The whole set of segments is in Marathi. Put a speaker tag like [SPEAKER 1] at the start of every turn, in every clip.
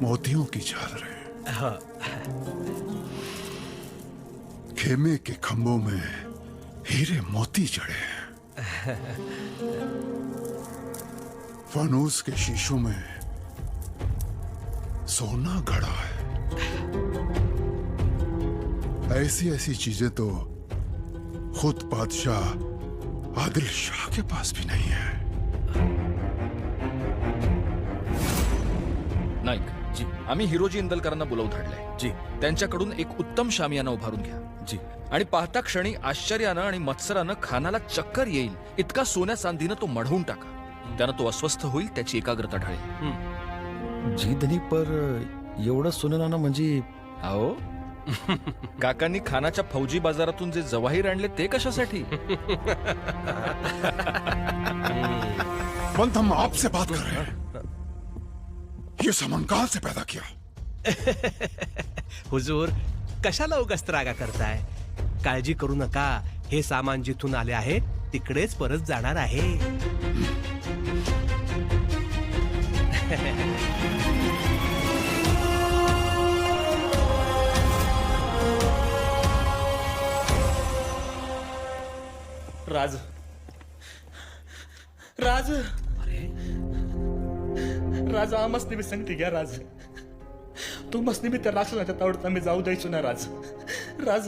[SPEAKER 1] मोतियों की झालरें,
[SPEAKER 2] हाँ।
[SPEAKER 1] खेमे के खंभों में हीरे मोती जड़े हैं, फानूस के शीशों में सोना गड़ा है। ऐसी ऐसी चीजें तो खुद बादशाह आदिल शाह के पास भी नहीं है।
[SPEAKER 3] नाईक जी, आम्ही हिरोजी इंदलकरांना बोलावून धाडलंय
[SPEAKER 2] जी
[SPEAKER 3] त्यांच्याकडून एक उत्तम शामियाना उभारून घ्या
[SPEAKER 2] जी
[SPEAKER 3] आणि पाहता क्षणी आश्चर्यानं आणि मत्सरानं खानाला चक्कर येईल इतका सोन्या चांदीनं तो मढवून टाका. त्यानं तो अस्वस्थ होईल, त्याची एकाग्रता ढळेल.
[SPEAKER 4] जी धनी पर एवढं सोनं नाणं म्हणजे
[SPEAKER 3] अहो काकांनी खानाच्या फौजी बाजारातून जे जवाहीर आणले ते कशासाठी?
[SPEAKER 1] पंत, हम आपसे बात कर रहे हैं. ये सामान कहां से पैदा किया?
[SPEAKER 2] हुजूर, कशाला उगाच त्रागा करताय? काळजी करू नका, हे सामान जिथून आले आहे तिकडेच परत जाणार आहे.
[SPEAKER 5] राज, राज, राज, आमसने मी सांगते घ्या राज. तू मसने मी त्या राक्षसाच्या तावडता मी जाऊ द्यायचो ना राज. राज,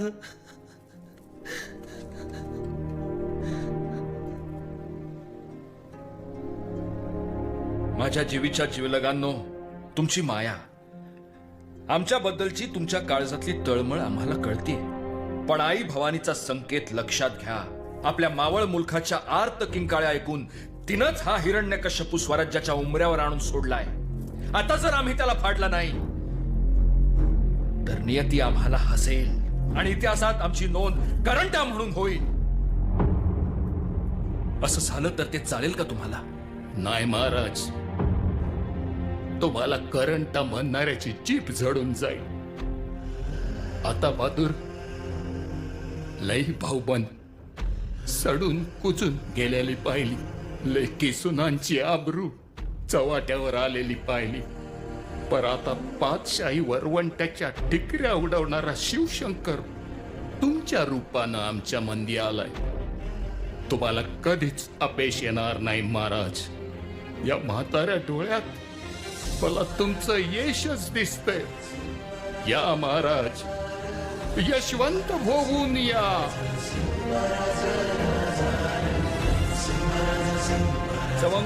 [SPEAKER 3] माझ्या जीवीच्या जीवलगांनो, तुमची माया, आमच्याबद्दलची तुमच्या काळजातली तळमळ आम्हाला कळते. पण आई भवानीचा संकेत लक्षात घ्या. आपल्या मावळ मुलखाच्या आर्त किंकाळ्या ऐकून तिनंच हा हिरण्यकश्यपू स्वराज्याच्या उमऱ्यावर आणून सोडलाय. आता जर आम्ही त्याला फाडला नाही तर नियती आम्हाला हसेल आणि इतिहासात आमची नोंद करंटा म्हणून होईल. असं झालं तर ते चालेल का तुम्हाला?
[SPEAKER 6] नाही महाराज, तुम्हाला करंटा म्हणणाऱ्याची जीभ झडून जाईल. आता बहादूर लई भाऊबंद सडून कुचून गेलेली पाहिली. लेकी सुनांची आबरू चव्हाट्यावर आलेली पाहिली. पर आता पातशाही वरवंट्याच्या टिकऱ्या उडवणारा शिवशंकर तुमच्या रूपानं आमच्या मंदी आलाय. तुम्हाला कधीच अपयश येणार नाही महाराज. या म्हाताऱ्या डोळ्यात मला तुमचं यशच दिसतंय. या महाराज, यशवंत होऊन या.